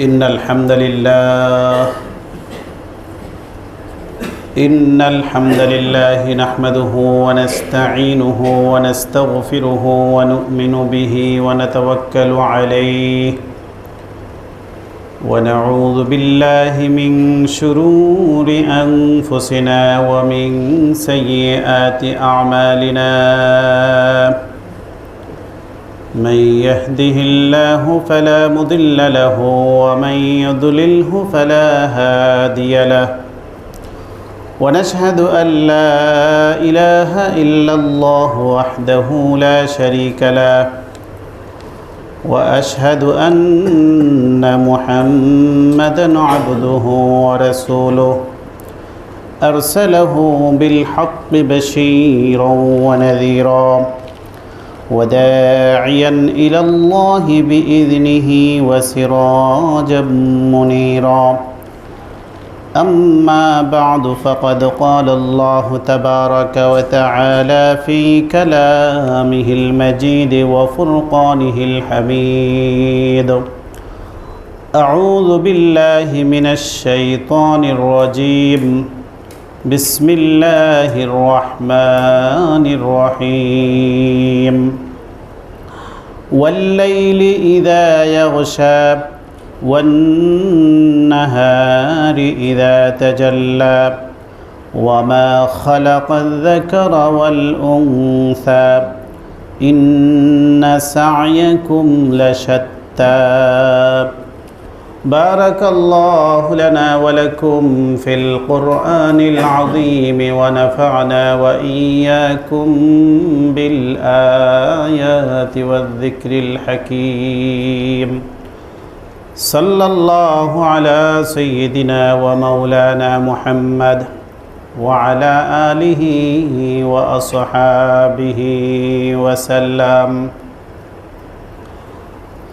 إن الحمد لله نحمده ونستعينه ونستغفره ونؤمن به ونتوكل عليه ونعوذ بالله من شرور أنفسنا ومن سيئات أعمالنا من يهده الله فلا مضل له ومن يضلله فلا هادي له ونشهد أن لا إله إلا الله وحده لا شريك له وأشهد أن محمدًا عبده ورسوله أرسله بالحق بشيرًا ونذيرًا وداعيًا إلى الله بإذنه وسراجًا منيرًا أما بعد فقد قال الله تبارك وتعالى في كلامه المجيد وفرقانه الحميد أعوذ بالله من الشيطان الرجيم بسم الله الرحمن الرحيم والليل إذا يغشى والنهار إذا تجلى وما خلق الذكر والأنثى إن سعيكم لشتى بارك الله لنا ولكم في القرآن العظيم ونفعنا وإياكم بالآيات والذكر الحكيم صلى الله على سيدنا ومولانا محمد وعلى آله وأصحابه وسلم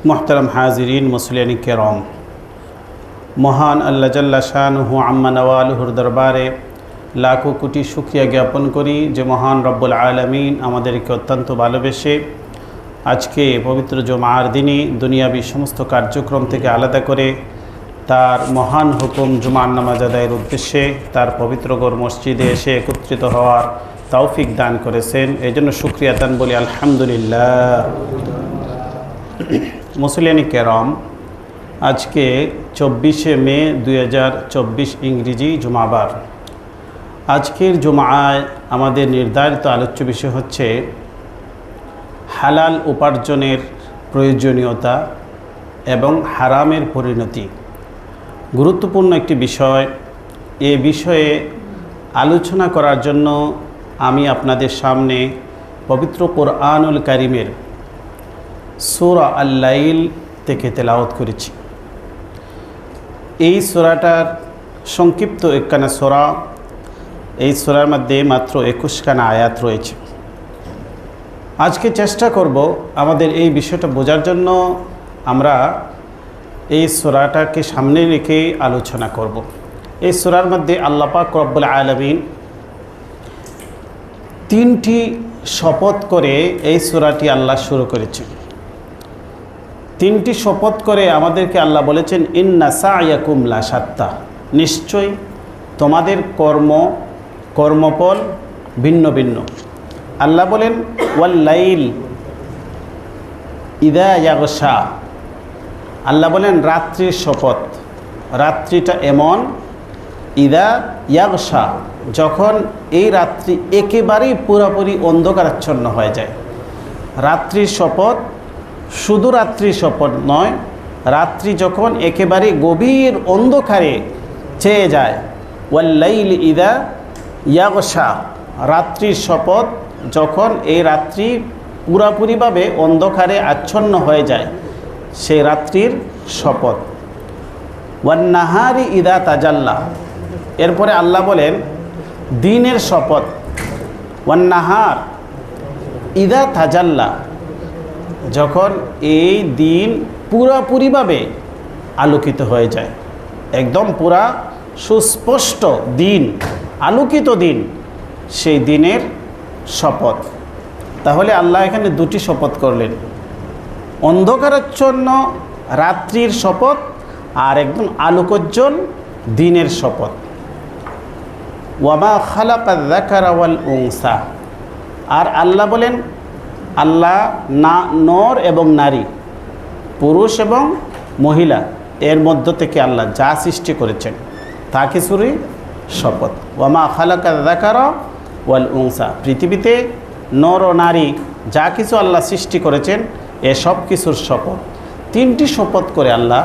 محترم حاضرين মুসলিয়ান কিরাম মহান আল্লাহ জাল্লা শানুহু আম্মা নওয়ালুহুর দরবারে লাখো কোটি শুকরিয়া জ্ঞাপন করি যে মহান রব্বুল আলামিন আমাদেরকে অত্যন্ত ভালোবেসে আজকে পবিত্র জুমার দিনে দুনিয়াবী সমস্ত কার্যক্রম থেকে আলাদা করে তার মহান হুকুম জুমার নামাজ আদায়ের উদ্দেশ্যে তার পবিত্র ঘর মসজিদে এসে একত্রিত হওয়ার তৌফিক দান করেছেন এই জন্য শুকরিয়া দান বলি আলহামদুলিল্লাহ। মুসলিয়ান কিরাম আজকে 24শে মে 2024 ইংরেজি জুমাবার। আজকের জুমায় আমাদের নির্ধারিত আলোচ্য বিষয় হচ্ছে হালাল উপার্জনের প্রয়োজনীয়তা এবং হারামের পরিণতি। গুরুত্বপূর্ণ একটি বিষয়। এ বিষয়ে আলোচনা করার জন্য আমি আপনাদের সামনে পবিত্র কোরআনুল কারীমের সূরা আল-লাইল থেকে তেলাওয়াত করেছি। এই সূরাটার সংক্ষিপ্ত একখানা সূরা। এই সূরার মধ্যে মাত্র 21 খানা আয়াত রয়েছে। আজকে চেষ্টা করব আমাদের এই বিষয়টা বোঝার জন্য আমরা এই সূরাটাকে সামনে রেখে আলোচনা করব। এই সূরার মধ্যে আল্লাহ পাক রব্বুল আলামিন 3টি শপথ করে এই সূরাটি আল্লাহ শুরু করেছেন। 3টি শপথ করে আমাদেরকে আল্লাহ বলেছেন ইন্না সা'য়াকুম লাশাত্তা, নিশ্চয়ই তোমাদের কর্মফল ভিন্ন ভিন্ন। আল্লাহ বলেন ওয়াল্লাইল ইযা ইয়াগশা, আল্লাহ বলেন রাত্রির শপথ। রাত্রিটা এমন ইযা ইয়াগশা, যখন এই রাত্রি একেবারেই পুরোপুরি অন্ধকারাচ্ছন্ন হয়ে যায়। রাত্রির শপথ শুধু রাত্রির শপথ নয়, রাত্রি যখন একেবারে গভীর অন্ধকারে চেয়ে যায়। ওয়াল্লাইল ইযা ইয়াগশা, রাত্রির শপথ যখন এই রাত্রি পুরাপুরিভাবে অন্ধকারে আচ্ছন্ন হয়ে যায়, সেই রাত্রির শপথ। ওয়ান্নাহারি ইদা তাজাল্লা, এরপরে আল্লাহ বলেন দিনের শপথ। ওয়ান্নাহার ইদা তাজাল্লা, যখন এই দিন পুরাপুরিভাবে আলোকিত হয়ে যায়, একদম পুরা সুস্পষ্ট দিন, আলোকিত দিন, সেই দিনের শপথ। তাহলে আল্লাহ এখানে দুটি শপথ করলেন, অন্ধকারাচ্ছন্ন রাত্রির শপথ আর একদম আলোকোজ্জ্বল দিনের শপথ। ওয়ামা খালাকা যাকারা ওয়াল উনসা, আর আল্লাহ বলেন, আল্লাহ না নর এবং নারী, পুরুষ এবং মহিলা এর মধ্য থেকে আল্লাহ যা সৃষ্টি করেছেন তা কিছুরই শপথ। ওয়ামা খালাকা যাকারা ওয়াল উনসা, পৃথিবীতে নর ও নারী যা কিছু আল্লাহ সৃষ্টি করেছেন এ সব কিছুর শপথ। তিনটি শপথ করে আল্লাহ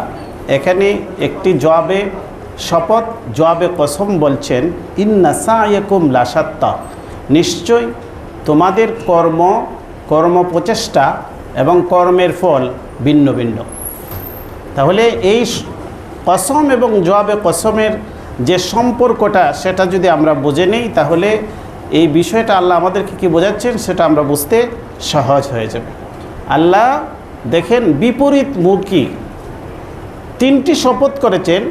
এখানে একটি জবাবে শপথ, জবাবে কসম বলছেন, ইন্না সা'য়াকুম লাশাত্তা, নিশ্চয় তোমাদের কর্ম প্রচেষ্টা এবং কর্মের ফল ভিন্ন ভিন্ন। তাহলে এই কসম এবং জবাবে কসমের যে সম্পর্কটা সেটা যদি আমরা বুঝে নিই, তাহলে এই বিষয়টা আল্লাহ আমাদেরকে কি বোঝাচ্ছেন সেটা আমরা বুঝতে সহজ হয়ে যাবে। আল্লাহ দেখেন বিপরীতমুখী তিনটি শপথ করেছেন,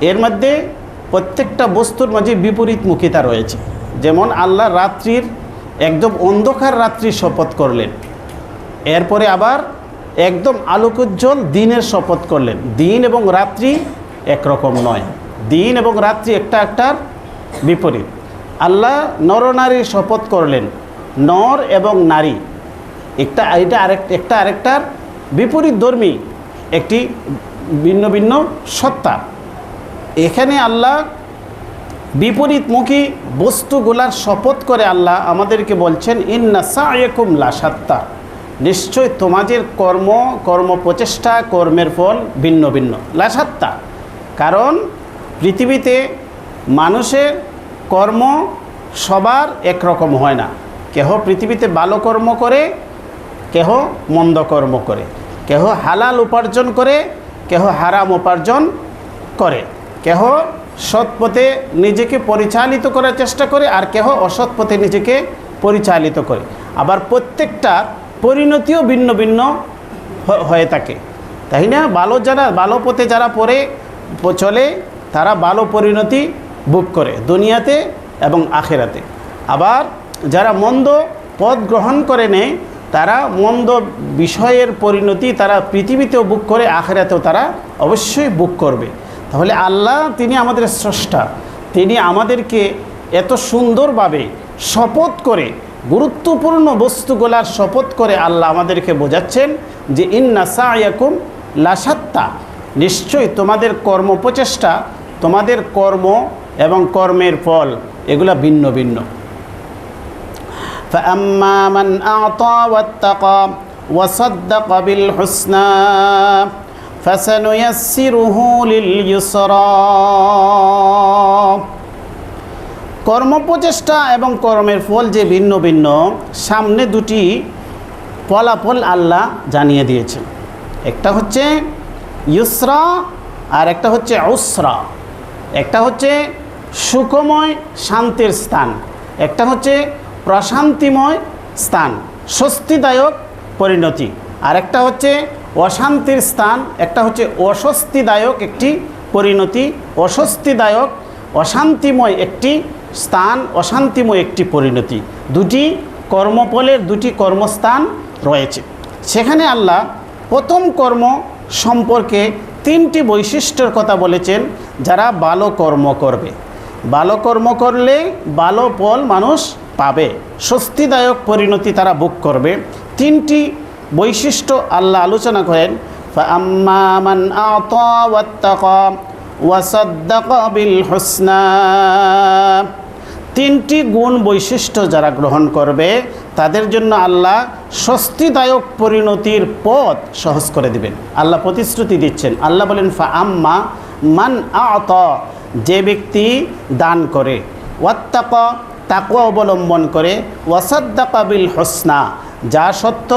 এর মধ্যে প্রত্যেকটা বস্তুর মাঝে বিপরীতমুখিতা রয়েছে। যেমন আল্লাহ রাত্রির একদম অন্ধকার রাত্রির শপথ করলেন, এরপরে আবার একদম আলোকোজ্জ্বল দিনের শপথ করলেন। দিন এবং রাত্রি একরকম নয়, দিন এবং রাত্রি একটা একটার বিপরীত। আল্লাহ নরনারীর শপথ করলেন, নর এবং নারী একটা আরেকটার বিপরীত ধর্মী একটি ভিন্ন ভিন্ন সত্তা। এখানে আল্লাহ বিপরীতমুখী বস্তুগুলার শপথ করে আল্লাহ আমাদেরকে বলছেন, ইন্না সা'য়াকুম লাশাত্তা, নিশ্চয় তোমাদের কর্ম প্রচেষ্টা, কর্মের ফল ভিন্ন ভিন্ন। লাশাত্তা কারণ পৃথিবীতে মানুষের কর্ম সবার একরকম হয় না। কেহ পৃথিবীতে ভালো কর্ম করে, কেহ মন্দ কর্ম করে, কেহ হালাল উপার্জন করে, কেহ হারাম উপার্জন করে, কেহ সৎ পথে নিজেকে পরিচালিত করার চেষ্টা করে, আর কেহ অসৎ পথে নিজেকে পরিচালিত করে। আবার প্রত্যেকটা পরিণতিও ভিন্ন ভিন্ন হয়ে থাকে, তাই না? ভালো পথে যারা চলে তারা ভালো পরিণতি ভোগ করে দুনিয়াতে এবং আখিরাতে। আবার যারা মন্দ পথ গ্রহণ করে নেয় তারা মন্দ বিষয়ের পরিণতি তারা পৃথিবীতেও ভোগ করে, আখিরাতেও তারা অবশ্যই ভোগ করবে। তাহলে আল্লাহ তিনি আমাদের স্রষ্টা, তিনি আমাদেরকে এত সুন্দরভাবে শপথ করে, গুরুত্বপূর্ণ বস্তুগুলার শপথ করে আল্লাহ আমাদেরকে বোঝাচ্ছেন যে ইন্না সা'য়াকুম লাশাত্তা, নিশ্চয়ই তোমাদের কর্ম প্রচেষ্টা, তোমাদের কর্ম এবং কর্মের ফল এগুলা ভিন্ন ভিন্ন। فَأَمَّا مَنْ أَعْطَى وَاتَّقَى وَصَدَّقَ بِالْحُسْنَى فَسَنُيَسِّرُهُ لِلْيُسْرَى। কর্মপ্রচেষ্টা এবং কর্মের ফল যে ভিন্ন ভিন্ন, সামনে দুটি ফলাফল আল্লাহ জানিয়ে দিয়েছেন। একটা হচ্ছে ইউসরা আর একটা হচ্ছে উসরা। একটা হচ্ছে সুখময় শান্তির স্থান, একটা হচ্ছে প্রশান্তিময় স্থান, স্বস্তিদায়ক পরিণতি। আর একটা হচ্ছে অশান্তির স্থান, একটা হচ্ছে অস্বস্তিদায়ক একটি পরিণতি, অস্বস্তিদায়ক অশান্তিময় একটি স্থান, অশান্তিময় একটি পরিণতি। দুটি কর্মফলের দুটি কর্মস্থান রয়েছে। সেখানে আল্লাহ প্রথম কর্ম সম্পর্কে তিনটি বৈশিষ্ট্যের কথা বলেছেন। যারা ভালো কর্ম করবে, ভালো কর্ম করলে ভালো ফল মানুষ পাবে, স্বস্তিদায়ক পরিণতি তারা ভোগ করবে। তিনটি বৈশিষ্ট্য আল্লাহ আলোচনা করেন। ফাআম্মা মান আ'তা ওয়াত্তাকা ওয়াসাদ্দাকা বিল হুসনা, তিনটি গুণ বৈশিষ্ট্য যারা গ্রহণ করবে তাদের জন্য আল্লাহ স্বস্তিদায়ক পরিণতির পথ সহজ করে দিবেন। আল্লাহ প্রতিশ্রুতি দিচ্ছেন। আল্লাহ বলেন ফাআম্মা মান আ'তা, যে ব্যক্তি দান করে, ওয়াত্তাকা তাকওয়া অবলম্বন করে, ওয়াসাদ্দাকা বিল হুসনা যা সত্য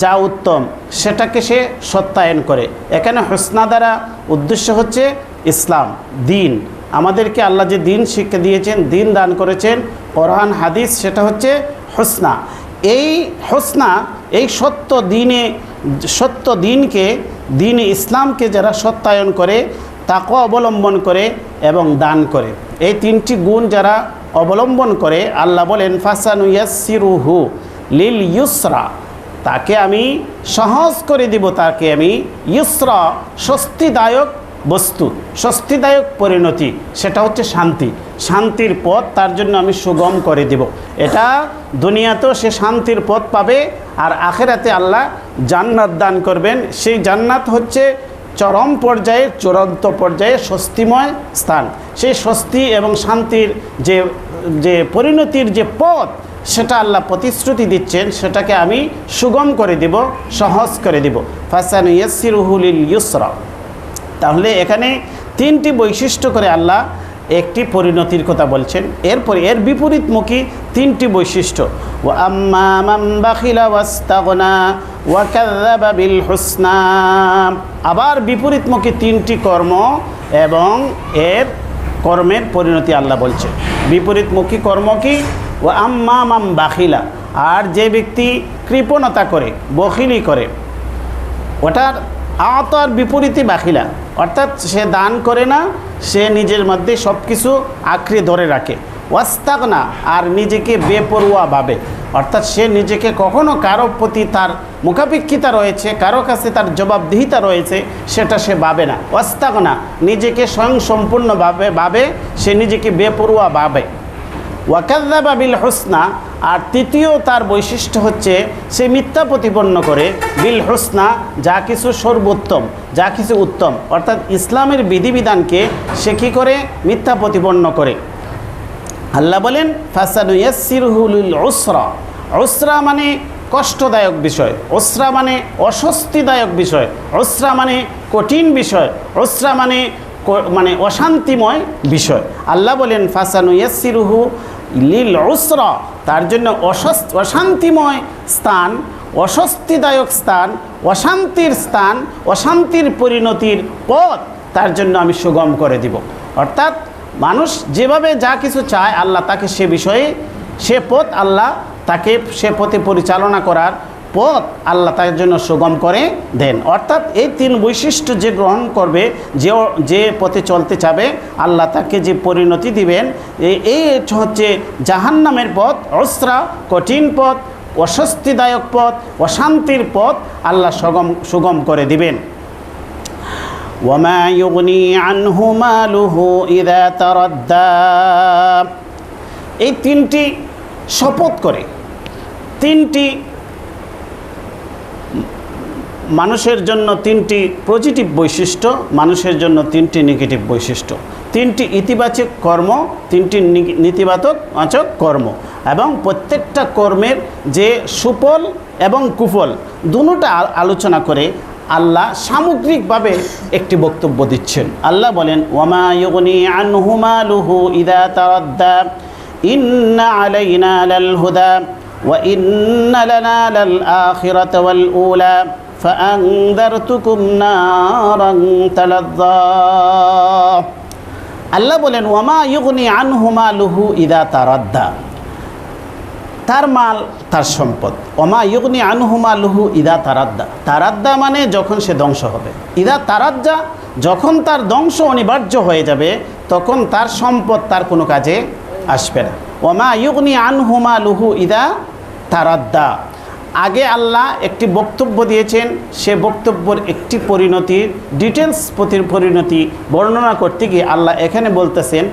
যা উত্তম সেটাকে সে সত্যায়ন করে। এখানে হুসনা দ্বারা উদ্দেশ্য হচ্ছে ইসলাম, দিন। আমাদেরকে আল্লাহ যে দিন শিক্ষা দিয়েছেন, দিন দান করেছেন, কোরআন হাদিস, সেটা হচ্ছে হুসনা। এই হুসনা, এই সত্য দিনকে, দিনে ইসলামকে যারা সত্যায়ন করে, তাকওয়া অবলম্বন করে এবং দান করে, এই তিনটি গুণ যারা অবলম্বন করে, আল্লাহ বলেন ফাসানুয়াসসিরুহু লিল ইউসরা, তাকে আমি সহজ করে দিব, তাকে আমি ইউসরা স্বস্তিদায়ক বস্তু, স্বস্তিদায়ক পরিণতি, সেটা হচ্ছে শান্তি। শান্তির পথ তার জন্য আমি সুগম করে দেব। এটা দুনিয়াতেও সে শান্তির পথ পাবে, আর আখেরাতে আল্লাহ জান্নাত দান করবেন। সেই জান্নাত হচ্ছে চরম পর্যায়ে, চূড়ান্ত পর্যায়ে স্বস্তিময় স্থান। সেই স্বস্তি এবং শান্তির যে পরিণতির যে পথ, সেটা আল্লাহ প্রতিশ্রুতি দিচ্ছেন, সেটাকে আমি সুগম করে দেব, সহজ করে দেব। ফাসানুয়াসসিরুহু লিল ইউসরা। তাহলে এখানে তিনটি বৈশিষ্ট্য করে আল্লাহ একটি পরিণতির কথা বলছেন। এরপরে এর বিপরীতমুখী তিনটি বৈশিষ্ট্য, ওয়া আম্মা মান বাখিলা ওয়াস্তাগনা ওয়া কাযযাবা বিল হুসনা। আবার বিপরীতমুখী তিনটি কর্ম এবং এর কর্মের পরিণতি আল্লাহ বলছেন। বিপরীতমুখী কর্ম কি? ওয়া আম্মা মান বাখিলা, আর যে ব্যক্তি কৃপণতা করে, বখিলি করে, ওটার আতার বিপরীতে বাখিলা, অর্থাৎ সে দান করে না, সে নিজের মধ্যে সব কিছু আঁকড়ে ধরে রাখে। ওয়াস্তাগনা, আর নিজেকে বেপরোয়া ভাবে, অর্থাৎ সে নিজেকে কখনো কারো প্রতি তার মুখাপেক্ষিতা রয়েছে, কারো কাছে তার জবাবদিহিতা রয়েছে, সেটা সে ভাবে না। ওয়াস্তাগনা, নিজেকে স্বয়ংসম্পূর্ণভাবে ভাবে, সে নিজেকে বেপরোয়া ভাবে। ওয়া কাযযাবা বিল হুসনা, আর তৃতীয় তার বৈশিষ্ট্য হচ্ছে সে মিথ্যা প্রতিপন্ন করে, বিল হুসনা, যা কিছু সর্বোত্তম, যা কিছু উত্তম, অর্থাৎ ইসলামের বিধিবিধানকে সে কী করে? মিথ্যা প্রতিপন্ন করে। আল্লাহ বলেন ফাসানুয়াসসিরুহু লিল উসরা। উসরা মানে কষ্টদায়ক বিষয়, উসরা মানে অস্বস্তিদায়ক বিষয়, উসরা মানে কঠিন বিষয়, উসরা মানে অশান্তিময় বিষয়। আল্লাহ বলেন ফাসানুয়াসসিরুহু লিল উসরা, তার জন্য অশান্তিময় স্থান, অস্বস্তিদায়ক স্থান, অশান্তির স্থান, অশান্তির পরিণতির পথ তার জন্য আমি সুগম করে দিব। অর্থাৎ মানুষ যেভাবে যা কিছু চায়, আল্লাহ তাকে সে বিষয়ে, সে পথ আল্লাহ তাকে সে পথে পরিচালনা করার পথ আল্লাহ তার জন্য সুগম করে দেন। অর্থাৎ এই তিন বৈশিষ্ট্য যে গ্রহণ করবে, যে পথে চলতে চাবে, আল্লাহ তাকে যে পরিণতি দিবেন, এই হচ্ছে জাহান্নামের পথ, উসরা কঠিন পথ, অস্বস্তিদায়ক পথ, অশান্তির পথ আল্লাহ সুগম করে দিবেন। ওয়ামা ইউগনি আনহু মালুহু ইযা তারাদ্দা। এই তিনটি শপথ করে, তিনটি মানুষের জন্য তিনটি পজিটিভ বৈশিষ্ট্য, মানুষের জন্য তিনটি নেগেটিভ বৈশিষ্ট্য, তিনটি ইতিবাচক কর্ম, তিনটি নেতিবাচক কর্ম, এবং প্রত্যেকটা কর্মের যে সুফল এবং কুফল দুটোটা আলোচনা করে আল্লাহ সামগ্রিকভাবে একটি বক্তব্য দিচ্ছেন। আল্লাহ বলেন ওয়ামা ইউগনি আনহু মালুহু ইযা তারাদ্দা ইন্না আলাইনা লাল হুদা ওয়া ইন্না লানা লাল আখিরাতা ওয়াল উলা ফাআনযারতুকুম নারান তালাযযা। আল্লাহ বলেন ওয়ামা ইউগনি আনহু মালুহু ইযা তারাদ্দা, তার মাল, তার সম্পদ। ওমা ইউগনি আনহু মালুহু ইদা তারাদ্দা। তারাদ্দা মানে যখন সে ধ্বংস হবে। ইদা তারাদ্দা, যখন তার ধ্বংস অনিবার্য হয়ে যাবে, তখন তার সম্পদ তার কোনো কাজে আসবে না। ওমা ইউগনি আনহু মালুহু ইদা তারাদ্দা। আগে আল্লাহ একটি বক্তব্য দিয়েছেন, সে বক্তব্যের একটি পরিণতির ডিটেলস পরিণতি বর্ণনা করতে গিয়ে আল্লাহ এখানে বলতেছেন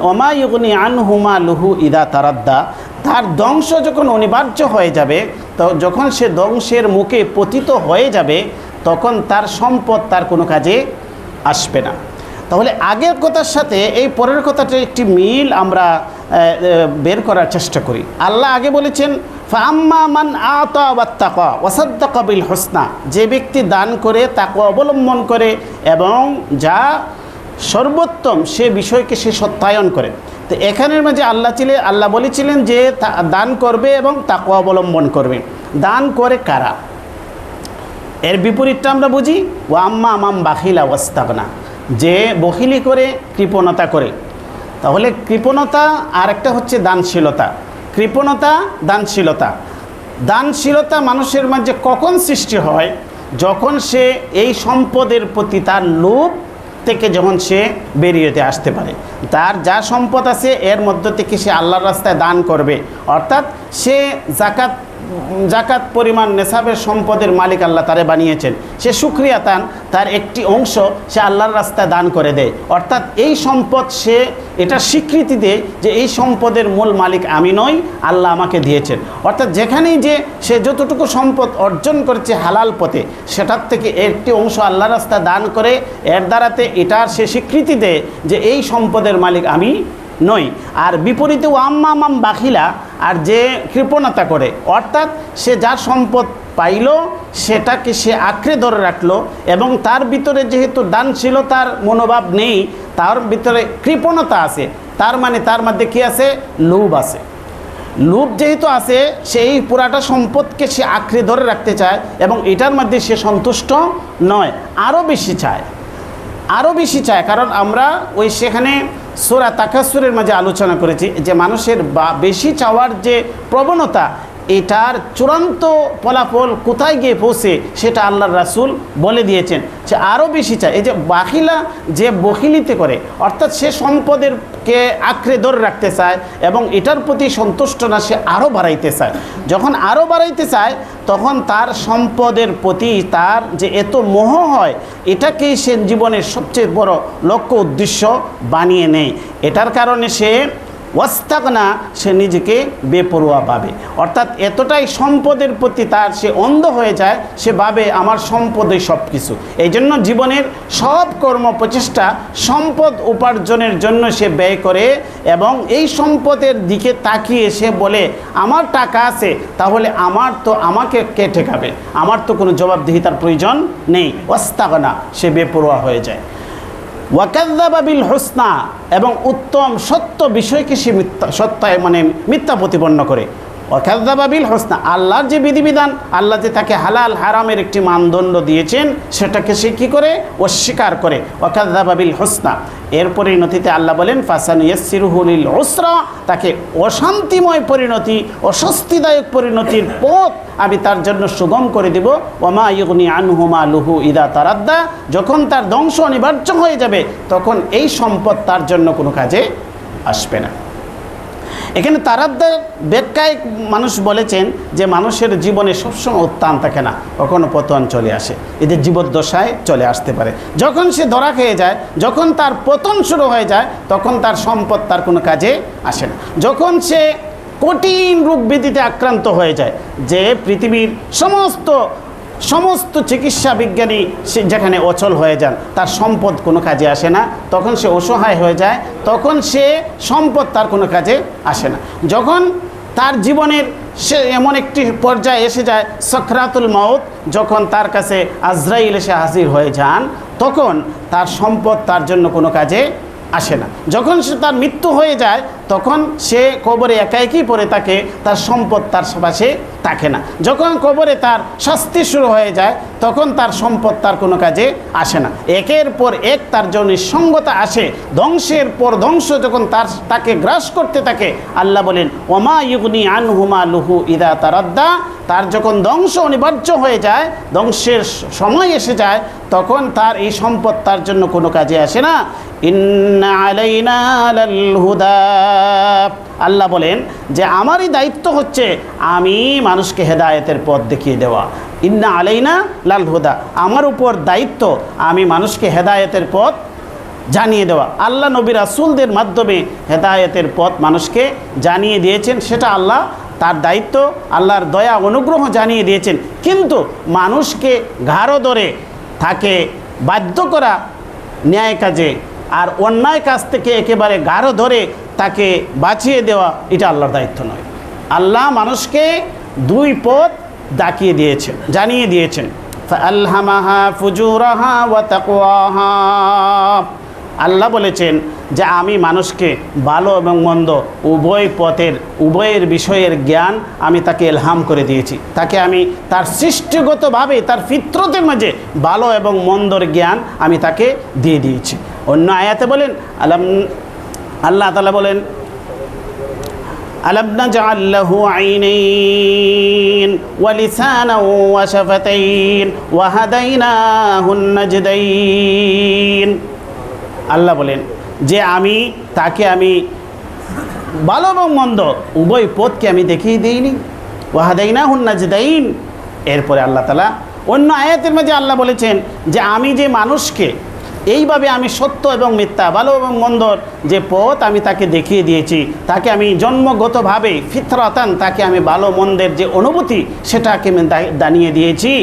ওমা ইউগনি আনহু মালুহু ইদা তারাদ্দা, তার ধ্বংস যখন অনিবার্য হয়ে যাবে, তো যখন সে ধ্বংসের মুখে পতিত হয়ে যাবে, তখন তার সম্পদ তার কোনো কাজে আসবে না। তাহলে আগের কথার সাথে এই পরের কথাটা একটি মিল আমরা বের করার চেষ্টা করি। আল্লাহ আগে বলেছেন ফাআম্মা মান আতা ওয়াত্তাকা ওয়াসাদ্দাকা বিল হুসনা, যে ব্যক্তি দান করে, তাকওয়া অবলম্বন করে এবং যা সর্বোত্তম সে বিষয়কে সে সত্যায়ন করে। তো এখানের মাঝে আল্লাহ বলেছিলেন যে দান করবে এবং তাকওয়া অবলম্বন করবে। দান করে কারা? এর বিপরীতটা আমরা বুঝি, ওয়া আম্মা মান বাখিলা ওয়াস্তাগনা, যে বখিলি করে, কৃপণতা করে। তাহলে কৃপণতা আর একটা হচ্ছে দানশীলতা। কৃপণতা, দানশীলতা। দানশীলতা মানুষের মাঝে কখন সৃষ্টি হয়? যখন সে এই সম্পদের প্রতি তার লোভ থেকে যখন সে বেরিয়েতে আসতে পারে, তার যা সম্পদ আছে এর মধ্য থেকে সে আল্লাহর রাস্তায় দান করবে, অর্থাৎ সে জাকাত জাকাত পরিমাণ নেশাবের সম্পদের মালিক আল্লাহ তারে বানিয়েছেন, সে শুকরিয়া তার একটি অংশ সে আল্লাহর রাস্তায় দান করে দেয়। অর্থাৎ এই সম্পদ সে এটা স্বীকৃতি দেয় যে এই সম্পদের মূল মালিক আমি নই, আল্লাহ আমাকে দিয়েছেন। অর্থাৎ যেখানেই যে সে যতটুকু সম্পদ অর্জন করেছে হালাল পথে, সেটার থেকে একটি অংশ আল্লাহর রাস্তায় দান করে এর দ্বারাতে এটার সে স্বীকৃতি দেয় যে এই সম্পদের মালিক আমি নই। আর বিপরীতে ওয়াম্মাম বাখিলা, আর যে কৃপণতা করে, অর্থাৎ সে যার সম্পদ পাইল সেটাকে সে আঁকড়ে ধরে রাখলো এবং তার ভিতরে যেহেতু দানশীলতার মনোভাব নেই, তার ভিতরে কৃপণতা আছে, তার মানে তার মধ্যে কি আছে? লোভ আছে। লোভ যেহেতু আছে, সেই পুরাটা সম্পদকে সে আঁকড়ে ধরে রাখতে চায় এবং এটার মধ্যে সে সন্তুষ্ট নয়, আরও বেশি চায়, আরও বেশি চায়। কারণ আমরা ওই সেখানে সূরা তাকাসুরের মাঝে আলোচনা করেছি যে মানুষের বেশি চাওয়ার যে প্রবণতা, এটার চূড়ান্ত ফলাফল কোথায় গিয়ে পৌঁছে সেটা আল্লাহর রাসূল বলে দিয়েছেন, সে আরও বেশি চায়। এই যে বাখিলা, যে বখিলিতে করে, অর্থাৎ সে সম্পদেরকে আঁকড়ে ধরে রাখতে চায় এবং এটার প্রতি সন্তুষ্ট না, সে আরও বাড়াইতে চায়। যখন আরও বাড়াইতে চায় তখন তার সম্পদের প্রতি তার যে এত মোহ হয়, এটাকেই সে জীবনের সবচেয়ে বড় লক্ষ্য উদ্দেশ্য বানিয়ে নেয়। এটার কারণে সে ওয়াস্তাগনা, সে নিজেকে বেপরোয়া ভাবে। অর্থাৎ এতটাই সম্পদের প্রতি তার সে অন্ধ হয়ে যায়, সে ভাবে আমার সম্পদই সব কিছু। এই জন্য জীবনের সব কর্ম প্রচেষ্টা সম্পদ উপার্জনের জন্য সে ব্যয় করে এবং এই সম্পদের দিকে তাকিয়ে সে বলে আমার টাকা আছে, তাহলে আমাকে কে ঠেকাবে, আমার তো কোনো জবাবদিহিতার প্রয়োজন নেই। ওয়াস্তাগনা, সে বেপরোয়া হয়ে যায়। ওয়াকাযযাবা বিল হুসনা, এবং উত্তম সত্য বিষয়কে সে মিথ্যা প্রতিপন্ন করে। ওয়াকাযযাবা বিল হুসনা, আল্লাহর যে বিধিবিধান, আল্লাহ যে তাকে হালাল হারামের একটি মানদণ্ড দিয়েছেন, সেটাকে সে কী করে? অস্বীকার করে। ওয়াকাযযাবা বিল হুসনা, এর পরিণতিতে আল্লাহ বলেন ফাসানুয়াসসিরুহু লিল উসরা, তাকে অশান্তিময় পরিণতি, অস্বস্তিদায়ক পরিণতির পথ আমি তার জন্য সুগম করে দেব। ওয়ামা ইউগনি আনহু মালুহু ইদা তারাদ্দা, যখন তার ধ্বংস অনিবার্য হয়ে যাবে তখন এই সম্পদ তার জন্য কোনো কাজে আসবে না। এখানে তারাদ্দার ব্যাখ্যায় মানুষ বলেছেন যে মানুষের জীবনে সবসময় উত্থান থাকে না, কখনো পতন চলে আসে, এদের জীবদ্দশায় চলে আসতে পারে। যখন সে ধরা খেয়ে যায়, যখন তার পতন শুরু হয়ে যায়, তখন তার সম্পদ তার কোনো কাজে আসে না। যখন সে কঠিন রোগ ব্যাধিতে আক্রান্ত হয়ে যায়, যে পৃথিবীর সমস্ত চিকিৎসা বিজ্ঞানী সে যেখানে অচল হয়ে যান, তার সম্পদ কোনো কাজে আসে না, তখন সে অসহায় হয়ে যায়, তখন সে সম্পদ তার কোনো কাজে আসে না। যখন তার জীবনের সে এমন একটি পর্যায়ে এসে যায় সাকরাতুল মাউত, যখন তার কাছে আজরাইল এসে হাজির হয়ে যান, তখন তার সম্পদ তার জন্য কোনো কাজে আসে না। যখন সে তার মৃত্যু হয়ে যায়, তখন সে কবরে একাই পড়ে থাকে, তার সম্পদ তার পাশে থাকে না। যখন কবরে তার শাস্তি শুরু হয়ে যায়, তখন তার সম্পদ তার কোনো কাজে আসে না। একের পর এক তার জন্য নিঃসঙ্গতা আসে, ধ্বংসের পর ধ্বংস যখন তাকে গ্রাস করতে থাকে, আল্লাহ বলেন ওমা ইউগনি আনহু মালুহু ইদা তারাদ্দা, তার যখন ধ্বংস অনিবার্য হয়ে যায়, ধ্বংসের সময় এসে যায়, তখন তার এই সম্পদ তার জন্য কোনো কাজে আসে না। ইন্না আলাইনা লাল হুদা, আল্লাহ বলেন যে আমারই দায়িত্ব হচ্ছে আমি মানুষকে হেদায়েতের পথ দেখিয়ে দেওয়া। ইন্না আলাইনা লাল হুদা, আমার উপর দায়িত্ব আমি মানুষকে হেদায়েতের পথ জানিয়ে দেওয়া। আল্লাহ নবী রাসূলদের মাধ্যমে হেদায়েতের পথ মানুষকে জানিয়ে দিয়েছেন, সেটা আল্লাহ তার দায়িত্ব, আল্লাহর দয়া অনুগ্রহ জানিয়ে দিয়েছেন। কিন্তু মানুষকে ঘাড় ধরে তাকে বাধ্য করা ন্যায় কাজে আর অন্যায় কাজ থেকে একেবারে গাঢ় ধরে তাকে বাঁচিয়ে দেওয়া, এটা আল্লাহর দায়িত্ব নয়। আল্লাহ মানুষকে দুই পথ দেখিয়ে দিয়েছেন, জানিয়ে দিয়েছেন। ফাআলহামাহা ফুজুরাহা ওয়া তাকওয়াহা, আল্লাহ বলেছেন যে আমি মানুষকে ভালো এবং মন্দ উভয়ের বিষয়ের জ্ঞান আমি তাকে ইলহাম করে দিয়েছি। তাকে আমি তার সৃষ্টিগতভাবে তার ফিতরতের মাঝে ভালো এবং মন্দর জ্ঞান আমি তাকে দিয়ে দিয়েছি। অন্য আয়াতে বলেন আল্লাহ তাআলা বলেন আলাম নাজআল লাহু আইনাইন ওয়া লিসানান ওয়া শাফাতাইন ওয়া হাদাইনাহুন নাজদাইন, আল্লাহ বলেন যে তাকে আমি ভালো এবং মন্দ উভয় পথকে আমি দেখিয়ে দিইনি। ওয়াহাদাইনাহুন নাজদাইন। এরপরে আল্লাহ তাআলা অন্য আয়াতের মাঝে আল্লাহ বলেছেন যে আমি যে মানুষকে এইভাবে আমি সত্য এবং মিথ্যা, ভালো এবং মন্দর যে পথ আমি তাকে দেখিয়ে দিয়েছি, তাকে আমি জন্মগতভাবে ফিতরাতান তাকে আমি ভালো মন্দের যে অনুভূতি সেটাকে আমি জানিয়ে দিয়েছি।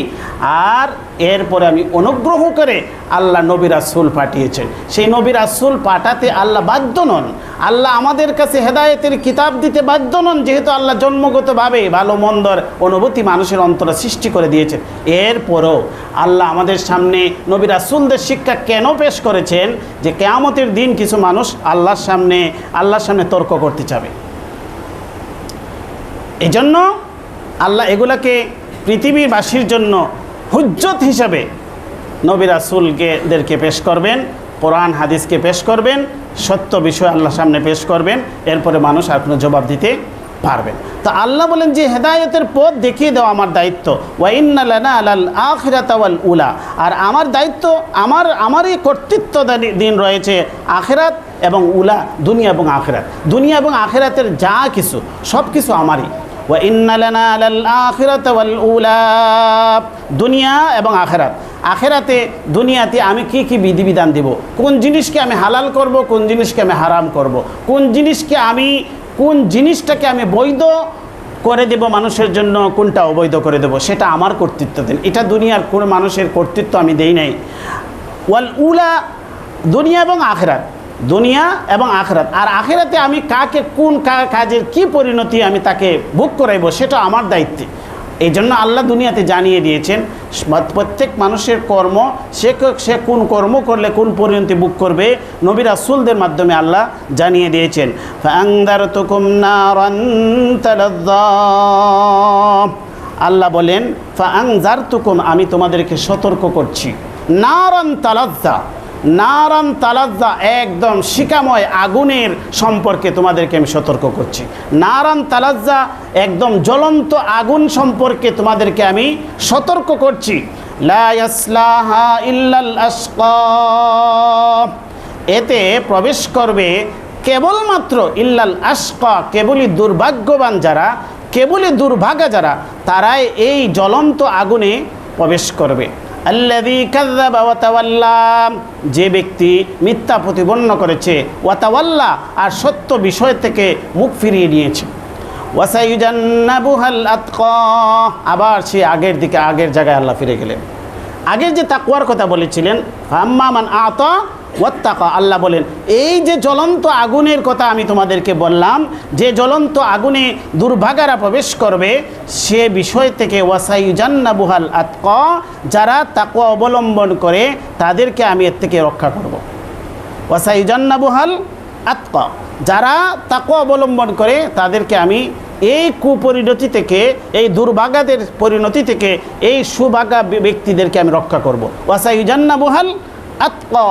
আর এরপরে আমি অনুগ্রহ করে আল্লাহ নবী রাসূল পাঠিয়েছেন। সেই নবী রাসূল পাঠাতে আল্লাহ বাধ্য নন, আল্লাহ আমাদের কাছে হেদায়েতের কিতাব দিতে বাধ্য নন, যেহেতু আল্লাহ জন্মগতভাবে ভালো মন্দর অনুভূতি মানুষের অন্তরে সৃষ্টি করে দিয়েছেন। এরপরও আল্লাহ আমাদের সামনে নবী রাসূলদের শিক্ষা কেন পেশ করেছেন? যে কিয়ামতের দিন কিছু মানুষ আল্লাহর সামনে তর্ক করতে চাবে, এজন্য আল্লাহ এগুলাকে পৃথিবীবাসীর জন্য হুজ্জত হিসাবে নবী রাসূলদেরকে পেশ করবেন, কোরআন হাদিসকে পেশ করবেন, সত্য বিষয় আল্লাহর সামনে পেশ করবেন, এরপরে মানুষ আর কোনো জবাব দিতে পারবেন। তো আল্লাহ বলেন যে হেদায়েতের পথ দেখিয়ে দেওয়া আমার দায়িত্ব। ওয়া ইন্না লানা আলাল আখিরাতি ওয়াল উলা, আর আমার দায়িত্ব, আমারই কর্তৃত্ব দিন রয়েছে আখিরাত এবং উলা, দুনিয়া এবং আখিরাত। দুনিয়া এবং আখিরাতের যা কিছু সব কিছু আমারই। ওয়া ইন্না লানা আলাল আখিরাতি ওয়াল উলা, দুনিয়া এবং আখিরাত। আখিরাতে দুনিয়াতে আমি কি কি বিধিবিধান দেব, কোন জিনিসকে আমি হালাল করব, কোন জিনিসকে আমি হারাম করব, কোন জিনিসটাকে আমি বৈধ করে দেব মানুষের জন্য, কোনটা অবৈধ করে দেব, সেটা আমার কর্তৃত্ব দেন। এটা দুনিয়ার কোন মানুষের কর্তৃত্ব আমি দেই নাই। ওয়াল উলা, দুনিয়া এবং আখিরাত, দুনিয়া এবং আখিরাত। আর আখিরাতে আমি কাকে কোন কাজের কি পরিণতি আমি তাকে ভোগ করাইব সেটা আমার দায়িত্বে। এই জন্য আল্লাহ দুনিয়াতে জানিয়ে দিয়েছেন প্রত্যেক মানুষের কর্ম, সে কোন কর্ম করলে কোন পরিণতি ভোগ করবে, নবী রাসূলদের মাধ্যমে আল্লাহ জানিয়ে দিয়েছেন। ফাআনযারতুকুম নারান তালাযযা, আল্লাহ বলেন ফাআনযারতুকুম, আমি তোমাদেরকে সতর্ক করছি। নারান তালাযযা, নারান তালাজ্জা, একদম শিকাময় আগুনের সম্পর্কে তোমাদেরকে আমি সতর্ক করছি। নারান তালাজ্জা, একদম জ্বলন্ত আগুন সম্পর্কে তোমাদেরকে আমি সতর্ক করছি। লা ইয়াসলাহা ইল্লাল আশকা, এতে প্রবেশ করবে কেবলমাত্র ইল্লাল আশকা, কেবলই দুর্ভাগ্যবান যারা, কেবলই দুর্ভাগা যারা, তারাই এই জ্বলন্ত আগুনে প্রবেশ করবে। আল্লাযী কাযযাবা ওয়া তাওয়াল্লা, যে ব্যক্তি মিথ্যা প্রতিপন্ন করেছে, ওয়া তাওয়াল্লা, আর সত্য বিষয় থেকে মুখ ফিরিয়ে নিয়েছে। ওয়া সায়ুজান্নাবুহাল আতকা, আবার সে আগের জায়গায় আল্লাহ ফিরে গেলেন। আগের যে তাকওয়ার কথা বলেছিলেন, ফাম্মা মান আতা ওয়াত্তাকা, আল্লাহ বলেন এই যে জ্বলন্ত আগুনের কথা আমি তোমাদেরকে বললাম, যে জ্বলন্ত আগুনে দুর্ভাগারা প্রবেশ করবে, সে বিষয় থেকে ওয়াসাইজান্নাবুহাল আতকা, যারা তাকওয়া অবলম্বন করে তাদেরকে আমি এর থেকে রক্ষা করব। ওয়াসাইজান্নাবুহাল আতকা, যারা তাকওয়া অবলম্বন করে তাদেরকে আমি এই কুপরিণতি থেকে, এই দুর্ভাগাদের পরিণতি থেকে এই সুভাগা ব্যক্তিদেরকে আমি রক্ষা করব। ওয়াসাইজান্নাবুহাল আতকা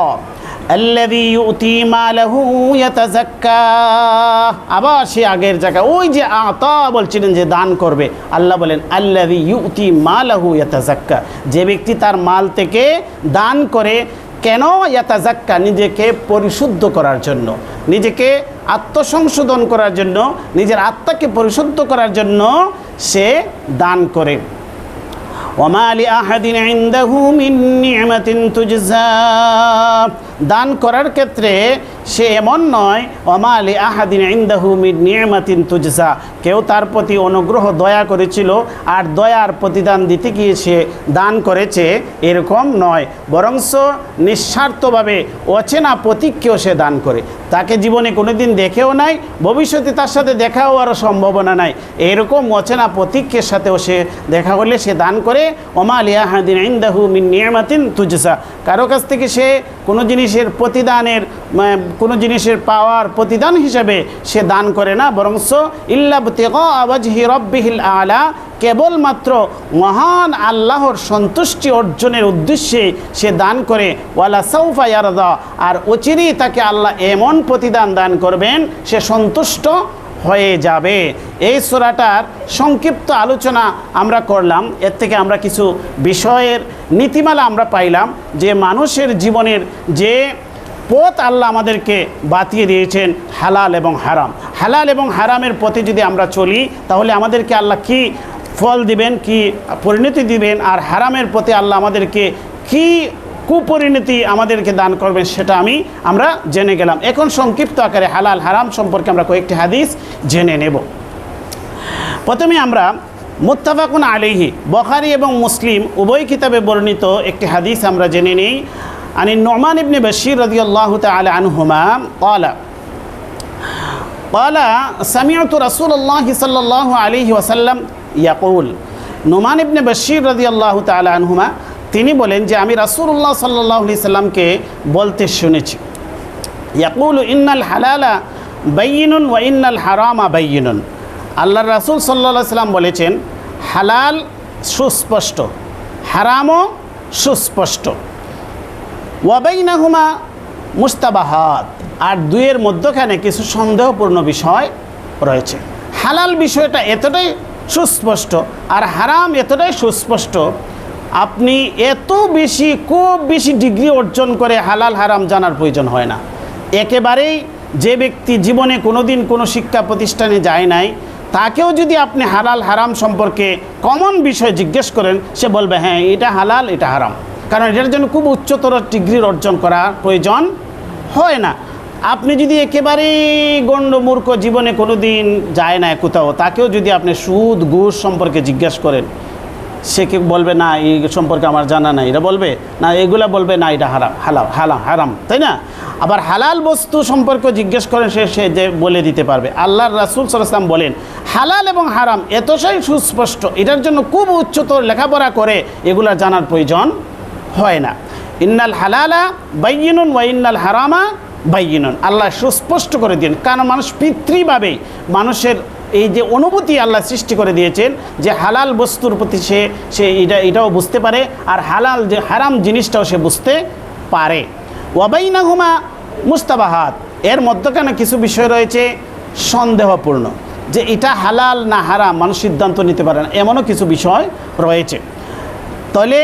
আল্লাযী ইউতি মালাহু ইয়াতাযাক্কা, আবার সে আগের জায়গা, ওই যে আতা বলছিলেন যে দান করবে, আল্লাহ বলেন আল্লাযী ইউতি মালাহু ইয়াতাযাক্কা, যে ব্যক্তি তার মাল থেকে দান করে, কেন? ইয়াতাযাক্কা, নিজেকে পরিশুদ্ধ করার জন্য, নিজেকে আত্মসংশোধন করার জন্য, নিজের আত্মাকে পরিশুদ্ধ করার জন্য সে দান করে। ওয়ামা লিআহাদিন ইনদাহু মিন নি'মাতিন তুজজা, দান করার ক্ষেত্রে সে এমন নয়, ওয়ামা লিআহাদিন ইনদাহু মিন নি'মাতিন তুজজা, কেউ তার প্রতি অনুগ্রহ দয়া করেছিল আর দয়ার প্রতিদান দিতে গিয়ে সে দান করেছে, এরকম নয়। বরঞ্চ নিঃস্বার্থভাবে অচেনা প্রতীককেও সে দান করে, তাকে জীবনে কোনোদিন দেখেও নাই, ভবিষ্যতে তার সাথে দেখা হওয়ারও সম্ভাবনা নাই, এরকম অচেনা প্রতীকের সাথেও সে দেখা হলে সে দান করে। ওমা লিআহাদিন ইনদাহু মিন নি'মাতিন তুজজা, কারো কাছ থেকে সে কোনো জিনিসের প্রতিদানের, কোনো জিনিসের পাওয়ার প্রতিদান হিসাবে সে দান করে না, বরঞ্চ ইল্লা ইবতিগা ওয়াজহি রাব্বিহিল আলা, কেবলমাত্র মহান আল্লাহর সন্তুষ্টি অর্জনের উদ্দেশ্যে সে দান করে। ওয়ালা সাউফা ইয়ারদা, আর অচিরেই তাকে আল্লাহ এমন প্রতিদান দান করবেন সে সন্তুষ্ট হয়ে যাবে। এই সূরাটার সংক্ষিপ্ত আলোচনা আমরা করলাম, এর থেকে আমরা কিছু বিষয়ের নীতিমালা আমরা পাইলাম, যে মানুষের জীবনের যে পথ আল্লাহ আমাদেরকে বাতিয়ে দিয়েছেন, হালাল এবং হারাম, হালাল এবং হারামের পথে যদি আমরা চলি তাহলে আমাদেরকে আল্লাহ কি ফল দিবেন, কি পরিণতি দিবেন, আর হারামের প্রতি আল্লাহ আমাদেরকে কি কুপরিণতি আমাদেরকে দান করবেন সেটা আমরা জেনে গেলাম। এখন সংক্ষিপ্ত আকারে হালাল হারাম সম্পর্কে আমরা কয়েকটি হাদিস জেনে নেব। প্রথমে আমরা মুত্তাফাকুন আলাইহি বুখারী এবং মুসলিম উভয় কিতাবে বর্ণিত একটি হাদিস আমরা জেনে নিই। আনি নুমান ইবনে বাশীর রাদিয়াল্লাহু তাআলা আনহুমা قال سمعت رسول الله صلى الله عليه وسلم يقول নুমান ইবনে বাশীর রাদিয়াল্লাহু তাআলা আনহুমা তিনি বলেন যে আমি রাসূলুল্লাহ সাল্লাল্লাহু আলাইহি সাল্লামকে বলতে শুনেছি, ইয়াকুলু ইন্নাল হালালা বাইয়িনুন ওয়া ইন্নাল হারামা বাইয়িনুন। আল্লাহর রাসূল সাল্লাল্লাহু আলাইহি সাল্লাম বলেছেন হালাল সুস্পষ্ট, হারামও সুস্পষ্ট, ওয়া বাইনাহুমা মুস্তাবাহাত, আর দুইয়ের মধ্যখানে কিছু সন্দেহপূর্ণ বিষয় রয়েছে। হালাল বিষয়টা এতটাই সুস্পষ্ট আর হারাম এতটাই সুস্পষ্ট, আপনি খুব বেশি ডিগ্রি অর্জন করে হালাল হারাম জানার প্রয়োজন হয় না। একেবারেই যে ব্যক্তি জীবনে কোনোদিন কোনো শিক্ষা প্রতিষ্ঠানে যায় নাই, তাকেও যদি আপনি হালাল হারাম সম্পর্কে কমন বিষয় জিজ্ঞেস করেন, সে বলবে হ্যাঁ এটা হালাল এটা হারাম, কারণ এটার জন্য খুব উচ্চতর ডিগ্রির অর্জন করা প্রয়োজন হয় না। আপনি যদি একেবারেই গণ্ড মূর্খ, জীবনে কোনো দিন যায় না কোথাও, তাকেও যদি আপনি সুদ ঘুষ সম্পর্কে জিজ্ঞেস করেন, সে কি বলবে না এই সম্পর্কে আমার জানা নাই, এটা বলবে না, এগুলা বলবে না এটা হারাম, তাই না? আবার হালাল বস্তু সম্পর্কে জিজ্ঞেস করেন, সে যে বলে দিতে পারবে। আল্লাহর রাসূল সাল্লাল্লাহু আলাইহি ওয়াসাল্লাম বলেন হালাল এবং হারাম এতটাই সুস্পষ্ট, এটার জন্য খুব উচ্চতর লেখাপড়া করে এগুলা জানার প্রয়োজন হয় না। ইন্নাল হালালা বাইয়িনুন ওয়া ইন্নাল হারামা বাইয়িনুন, আল্লাহ সুস্পষ্ট করে দিন। কারণ মানুষ পিতৃভাবে মানুষের এই যে অনুভূতি আল্লাহ সৃষ্টি করে দিয়েছেন যে হালাল বস্তুর প্রতি সে এটাও বুঝতে পারে, আর হালাল যে হারাম জিনিসটাও সে বুঝতে পারে। ওয়া বাইনাহুমা মুস্তাবাহাত, এর মধ্যখানে কিছু বিষয় রয়েছে সন্দেহপূর্ণ, যে এটা হালাল না হারাম মানুষ সিদ্ধান্ত নিতে পারে না, এমনও কিছু বিষয় রয়েছে। তাহলে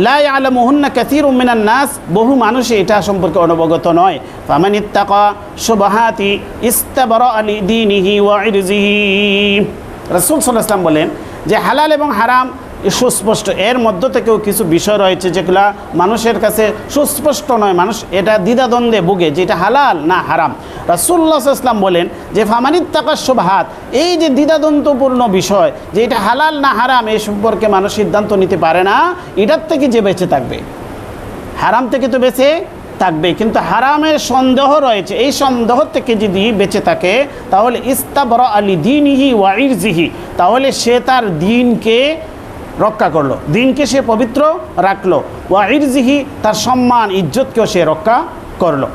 লা ইয়ালামুহুন্না কাসীরুম মিনান নাস, বহু মানুষ এটা সম্পর্কে অনবগত নয়। ফামান ইত্তাকা শুবহাতি ইস্তাবরা লিদীনিহি ওয়া ইরজিহি, রাসূল সাল্লাল্লাহু আলাইহি ওয়াসাল্লাম বলেন যে হালাল এবং হারাম সুস্পষ্ট, এর মধ্য থেকেও কিছু বিষয় রয়েছে যেগুলা মানুষের কাছে সুস্পষ্ট নয়, মানুষ এটা দ্বিধাদ্বন্দ্বে ভুগে যে এটা হালাল না হারাম। রাসূলুল্লাহ সাল্লাল্লাহু আলাইহি ওয়াসাল্লাম বলেন যে ফামানিত্তাকা শুবহাত, এই যে দ্বিধাদ্বন্দ্বপূর্ণ বিষয় যে এটা হালাল না হারাম এই সম্পর্কে মানুষ সিদ্ধান্ত নিতে পারে না, এটার থেকে যে বেঁচে থাকবে, হারাম থেকে তো বেঁচে থাকবে, কিন্তু হারামের সন্দেহ রয়েছে, এই সন্দেহ থেকে যদি বেঁচে থাকে তাহলে ইস্তাবরা লিদীনিহি ওয়া ইরজিহি, তাহলে সে তার দ্বীনকে রক্ষা করলো, দিনকে সে পবিত্র রাখলো, ওয়া ইরজিহি, তার সম্মান ইজ্জতকেও সে রক্ষা করলো।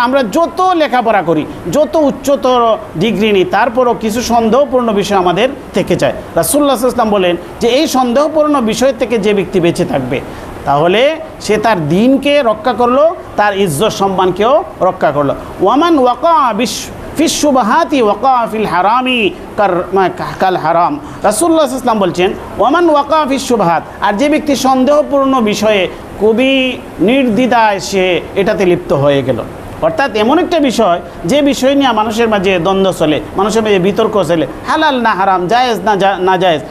আমরা যত লেখাপড়া করি, যত উচ্চতর ডিগ্রি নিই, তারপরও কিছু সন্দেহপূর্ণ বিষয় আমাদের থেকে যায়। রাসূলুল্লাহ সাল্লাল্লাহু আলাইহি ওয়াসাল্লাম বলেন যে এই সন্দেহপূর্ণ বিষয় থেকে যে ব্যক্তি বেঁচে থাকবে, তাহলে সে তার দ্বীনকে রক্ষা করলো, তার ইজ্জত সম্মানকেও রক্ষা করলো। ওয়ামান ওয়াকা ফিস শুবহাতি ওয়াকা ফিল হারামি কাল হারাম, রাসূলুল্লাহ সাল্লাল্লাহু আলাইহি ওয়াসাল্লাম বলছেন ওয়ামান ওয়াকা ফিস শুবহাত, আর যে ব্যক্তি সন্দেহপূর্ণ বিষয়ে খুবই নির্দ্বিধায় সে এটাতে লিপ্ত হয়ে গেল, অর্থাৎ এমন একটা বিষয় যে বিষয় নিয়ে মানুষের মাঝে দ্বন্দ্ব চলে, মানুষের মাঝে বিতর্ক চলে, হালাল না হারাম, জায়েজ না জায়েজ,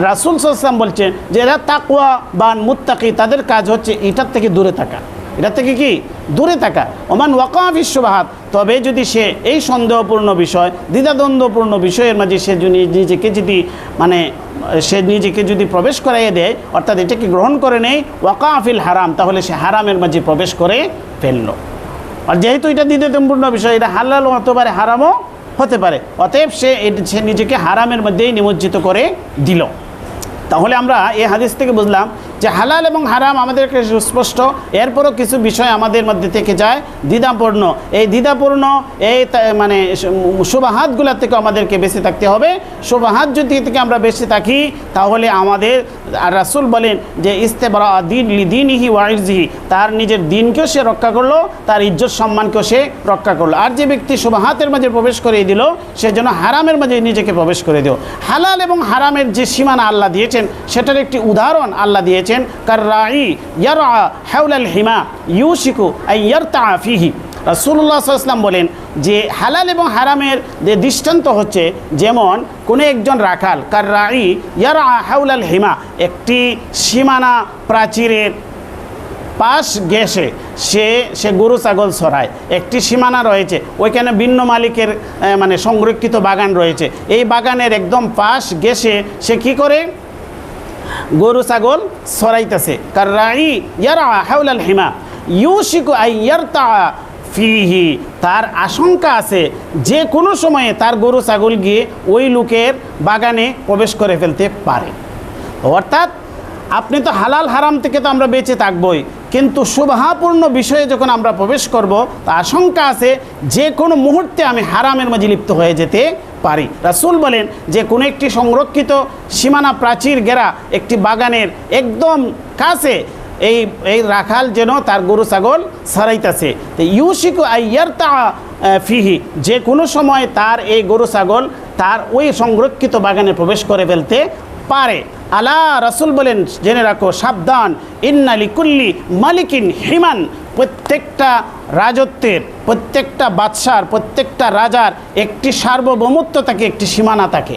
রাসূল সাল্লাল্লাহু আলাইহি ওয়াসাল্লাম বলছেন যে এরা তাকওয়া বা মুত্তাকি, তাদের কাজ হচ্ছে এটার থেকে দূরে থাকা, এটার থেকে কি দূরে থাকা। ওমান ওয়াকা ফিস শুবহাত, তবে যদি সে এই সন্দেহপূর্ণ বিষয়, দ্বিধাদ্বন্দ্বপূর্ণ বিষয়ের মাঝে সে নিজেকে যদি প্রবেশ করাইয়ে দেয়, অর্থাৎ এটাকে গ্রহণ করে নেয়, ওয়াকা ফিল হারাম, তাহলে সে হারামের মাঝে প্রবেশ করে ফেলল। আর যেহেতু এটা দ্বিধাদ্বন্দ্বপূর্ণ বিষয়, এটা হালাল হতে পারে হারামও হতে পারে, অতএব সে নিজেকে হারামের মধ্যেই নিমজ্জিত করে দিল। তাহলে আমরা এই হাদিস থেকে বুঝলাম যে হালাল এবং হারাম আমাদের কাছে সুস্পষ্ট, এরপরও কিছু বিষয় আমাদের মধ্যে থেকে যায় দ্বিধাপূর্ণ, এই দ্বিধাপূর্ণ এই মানে শুবহাতগুলোর থেকে আমাদেরকে বেঁচে থাকতে হবে। শুবহাত যদি থেকে আমরা বেঁচে থাকি তাহলে আমাদের, আর রাসূল বলেন যে ইস্তাবরা লিদীনিহি ওয়া ইরজিহি, তার নিজের দিনকেও সে রক্ষা করলো, তার ইজ্জত সম্মানকেও সে রক্ষা করলো। আর যে ব্যক্তি শুবহাতের মাঝে প্রবেশ করে দিল, সে যেন হারামের মাঝে নিজেকে প্রবেশ করে দিও। হালাল এবং হারামের যে সীমানা আল্লাহ দিয়েছেন সেটার একটি উদাহরণ আল্লাহ দিয়েছেন, কাররাই ইয়ারআ হাওলাল হিমা ইউশিকু আন ইয়ারতা ফিহি। রাসূলুল্লাহ সাল্লাল্লাহু আলাইহি ওয়াসাল্লাম বলেন যে হালাল এবং হারামের যে দৃষ্টান্ত হচ্ছে, যেমন কোনো একজন রাখাল কার রাই ইয়ারা হাউলাল হিমা, একটি সীমানা প্রাচীরের পাশ গেছে সে গরু ছাগল ছড়ায়। একটি সীমানা রয়েছে, ওইখানে ভিন্ন মালিকের মানে সংরক্ষিত বাগান রয়েছে। এই বাগানের একদম পাশ গেছে সে কি করে গরু ছাগল ছড়াইতেছে। কার রাই ইয়ারা হাউলাল হিমা ইউশিকু আই ইয়ারতা ফিহি, তার আশঙ্কা আছে যে কোনো সময়ে তার গরু ছাগল গিয়ে ওই লোকের বাগানে প্রবেশ করে ফেলতে পারে। অর্থাৎ আপনি তো হালাল হারাম থেকে তো আমরা বেঁচে থাকবই, কিন্তু শুভাপূর্ণ বিষয়ে যখন আমরা প্রবেশ করব তা আশঙ্কা আছে যে কোনো মুহূর্তে আমি হারামের মাঝে লিপ্ত হয়ে যেতে পারি। রাসূল বলেন যে কোনো একটি সংরক্ষিত সীমানা প্রাচীর ঘেরা একটি বাগানের একদম কাছে এই রাখাল যেন তার গরু ছাগল ছড়াইতেছে। তো ইউশিকু আইয়ারতা ফিহি, যে কোনো সময় তার এই গরু ছাগল তার ওই সংরক্ষিত বাগানে প্রবেশ করে ফেলতে পারে। আলা, রাসূল বলেন জেনে রাখো, সাবধান, ইন্না লিকুল্লি মালিকিন হিমান, প্রত্যেকটা রাজত্বের, প্রত্যেকটা বাদশার, প্রত্যেকটা রাজার একটি সার্বভৌমত্ব থাকে, একটি সীমানা থাকে।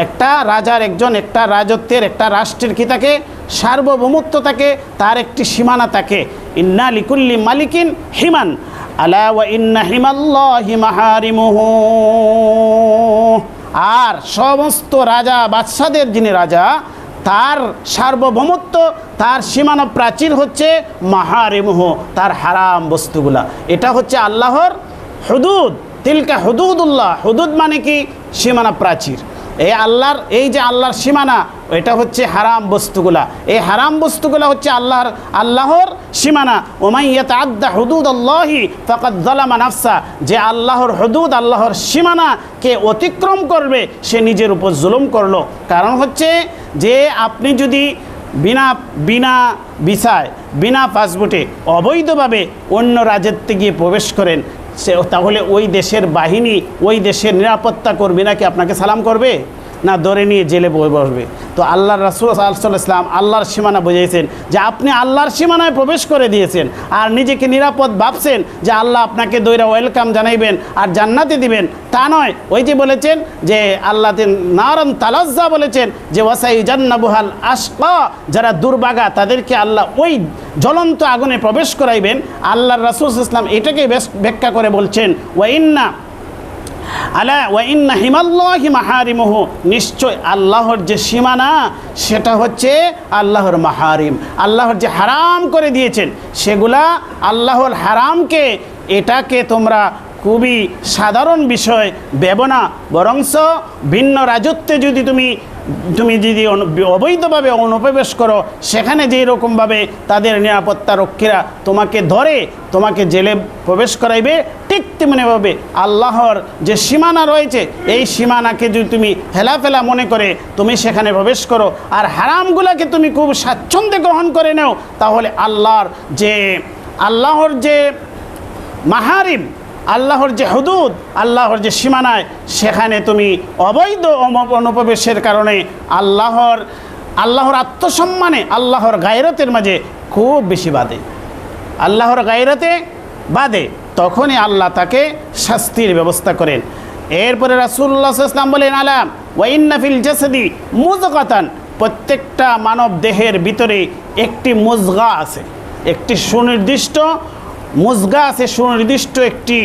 একটা রাজার একটা রাজত্বের একটা রাষ্ট্রের কি থাকে, সার্বভৌমত্ব থাকে, তার একটি সীমানা থাকে। ইন্না লিকুল্লি মালিকিন হিমান, আলা ওয়া ইন্না হিমাল্লাহি মাহারিমুহু, আর সমস্ত রাজা বাদশাদের যিনি রাজা তার সার্বভৌমত্ব, তার সীমানা প্রাচীর হচ্ছে মাহারিমুহু, তার হারাম বস্তুগুলা। এটা হচ্ছে আল্লাহর হুদুদ, তিলকা হুদুদুল্লাহ। হুদুদ মানে কি? সীমানা প্রাচীর। এই যে আল্লাহর সীমানা, এটা হচ্ছে হারাম বস্তুগুলা। এই হারাম বস্তুগুলা হচ্ছে আল্লাহর সীমানা। ওমান ইয়াতাআদ্দা হুদুদাল্লাহি ফাকাদ যালামা নাফসা, যে আল্লাহর হুদুদ, আল্লাহর সীমানাকে অতিক্রম করবে সে নিজের উপর জুলুম করলো। কারণ হচ্ছে যে আপনি যদি বিনা ভিসায়, বিনা পাসপোর্টে অবৈধভাবে অন্য রাজ্যে গিয়ে প্রবেশ করেন, তাহলে ওই দেশের বাহিনী, ওই দেশের নিরাপত্তা কর্মী নাকি আপনাকে সালাম করবে? না, ধরে নিয়ে জেলে বসবে। তো আল্লাহর রাসূল সাল্লাল্লাহু আলাইহি ওয়াসাল্লাম আল্লাহর সীমানা বুঝিয়েছেন যে আপনি আল্লাহর সীমানায় প্রবেশ করে দিয়েছেন আর নিজেকে নিরাপদ ভাবছেন যে আল্লাহ আপনাকে দইরা ওয়েলকাম জানাইবেন আর জান্নাতে দিবেন, তা নয়। ওই যে বলেছেন যে আল্লাহ নারান তালাজ্জা বলেছেন যে ওয়াসাইজান্নাবুহাল আশকা, যারা দুর্ভাগা তাদেরকে আল্লাহ ওই জ্বলন্ত আগুনে প্রবেশ করাইবেন। আল্লাহর রাসূল সাল্লাল্লাহু আলাইহি ওয়াসাল্লাম এটাকে ব্যাখ্যা করে বলছেন আলা ওয়া ইন্না হিমাল্লাহি মাহারিমুহু, নিশ্চয় আল্লাহর যে সীমানা সেটা হচ্ছে আল্লাহর মাহারিম। আল্লাহর যে হারাম করে দিয়েছেন সেগুলা আল্লাহর হারামকে, এটাকে তোমরা খুবই সাধারণ বিষয় ভেবো না, বরঞ্চ ভিন্ন রাজত্বে যদি তুমি যদি অবৈধভাবে অনুপ্রবেশ করো, সেখানে যেই রকমভাবে তাদের নিরাপত্তা রক্ষীরা তোমাকে ধরে তোমাকে জেলে প্রবেশ করাইবে, ঠিক তেমনিভাবে আল্লাহর যে সীমানা রয়েছে এই সীমানাকে যদি তুমি হেলাফেলা মনে করে তুমি সেখানে প্রবেশ করো আর হারামগুলোকে তুমি খুব স্বাচ্ছন্দ্যে গ্রহণ করে নাও, তাহলে আল্লাহর যে মাহারিম, আল্লাহর যে হুদুদ, আল্লাহর যে সীমানায়, সেখানে তুমি অবৈধ অনুপ্রবেশের কারণে আল্লাহর আত্মসম্মানে, আল্লাহর গায়রতের মাঝে খুব বেশি বাধে, আল্লাহর গায়রতে বাধে, তখনই আল্লাহ তাকে শাস্তির ব্যবস্থা করেন। এরপরে রাসূলুল্লাহ সাল্লাল্লাহু আলাইহি ওয়াসাল্লাম বলেন আলা ওয়া ইন্না ফিল জাসাদি মুযগাতান, প্রত্যেকটা মানব দেহের ভিতরে একটি মুযগা আছে, একটি সুনির্দিষ্ট মুজগা আছে, সুনির্দিষ্ট একটি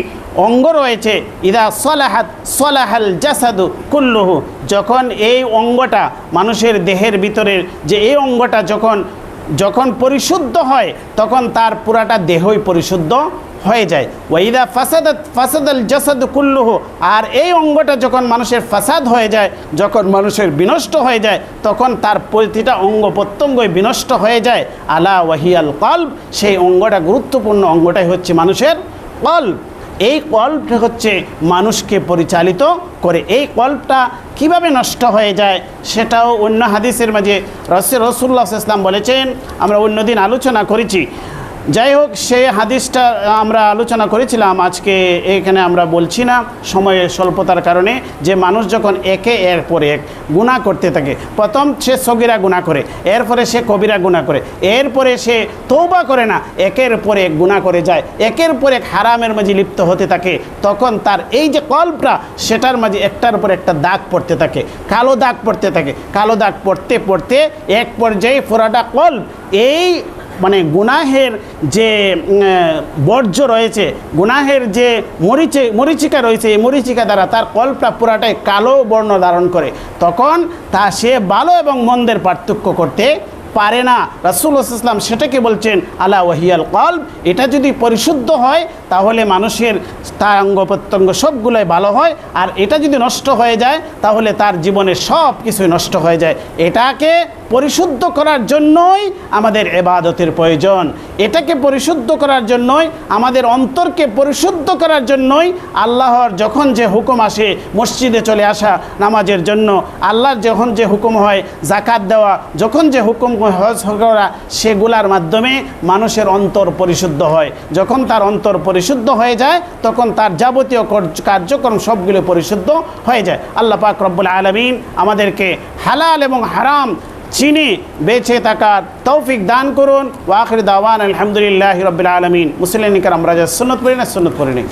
অঙ্গ রয়েছে। ইদা সলাহাত সলাহাল জাসাদু কুল্লুহু, যখন এই অঙ্গটা মানুষের দেহের ভিতরের যে এই অঙ্গটা যখন পরিশুদ্ধ হয় তখন তার পুরাটা দেহই পরিশুদ্ধ হয়ে যায়। ওয়াইদা ফাসাদাল জাসাদু কুল্লুহু, আর এই অঙ্গটা যখন মানুষের ফাসাদ হয়ে যায়, যখন মানুষের বিনষ্ট হয়ে যায়, তখন তার প্রতিটা অঙ্গ প্রত্যঙ্গই বিনষ্ট হয়ে যায়। আলা ওয়াহিয়াল কলব, সেই অঙ্গটা গুরুত্বপূর্ণ অঙ্গটাই হচ্ছে মানুষের কলব। এই কলবটা হচ্ছে মানুষকে পরিচালিত করে। এই কলবটা কিভাবে নষ্ট হয়ে যায় সেটাও অন্য হাদিসের মাঝে রাসূলুল্লাহ সাল্লাল্লাহু আলাইহি ওয়াসাল্লাম বলেছেন, আমরা অন্যদিন আলোচনা করেছি যাই হোক, সেই হাদিসটা আমরা আলোচনা করেছিলাম, আজকে এখানে আমরা বলছি না সময়ের স্বল্পতার কারণে, যে মানুষ যখন এর পর এক গুনাহ করতে থাকে, প্রথম সে সগীরা গুনাহ করে, এরপরে সে কবিরা গুনাহ করে, এরপরে সে তওবা করে না, একের পর এক গুনাহ করে যায়, একের পর এক হারামের মাঝে লিপ্ত হতে থাকে, তখন তার এই যে কলবটা, সেটার মাঝে একটার পর একটা দাগ পড়তে থাকে, কালো দাগ পড়তে থাকে। কালো দাগ পড়তে পড়তে এক পর্যায়ে পুরাটা কলব এই মানে গুনাহের যে বর্জ্য রয়েছে, গুনাহের যে মরিচিকা রয়েছে, এই মরিচিকা দ্বারা তার কল্পটা পুরাটাই কালো বর্ণ ধারণ করে। তখন সে ভালো এবং মন্দের পার্থক্য করতে পারে না। রাসূলুল্লাহ সাল্লাল্লাহু আলাইহি ওয়াসাল্লাম সেটাকে বলছেন আলা ওয়াহিয়াল কলব। এটা যদি পরিশুদ্ধ হয় তাহলে মানুষের তার অঙ্গ প্রত্যঙ্গ সবগুলোই ভালো হয়, আর এটা যদি নষ্ট হয়ে যায় তাহলে তার জীবনের সব কিছুই নষ্ট হয়ে যায়। এটাকে পরিশুদ্ধ করার জন্যই আমাদের ইবাদতের প্রয়োজন, এটাকে পরিশুদ্ধ করার জন্যই আমাদের অন্তরকে পরিশুদ্ধ করার জন্যই আল্লাহর যখন যে হুকুম আসে মসজিদে চলে আসা নামাজের জন্য, আল্লাহর যখন যে হুকুম হয় জাকাত দেওয়া, যখন যে হুকুম হজ করা, সেগুলার মাধ্যমে মানুষের অন্তর পরিশুদ্ধ হয়। যখন তার অন্তর পরিশুদ্ধ হয়ে যায় তখন তার যাবতীয় কার্যক্রম সবগুলো পরিশুদ্ধ হয়ে যায়। আল্লাহ পাক রব্বুল আলামিন আমাদেরকে হালাল এবং হারাম চিনে বেঁচে থাকার তৌফিক দান করুন। ওয়া আখির দাওয়ানা আলহামদুলিল্লাহি রাব্বিল আলামিন। মুসলিম আমরা সুন্নত পড়ি না সুন্নত পড়ি না।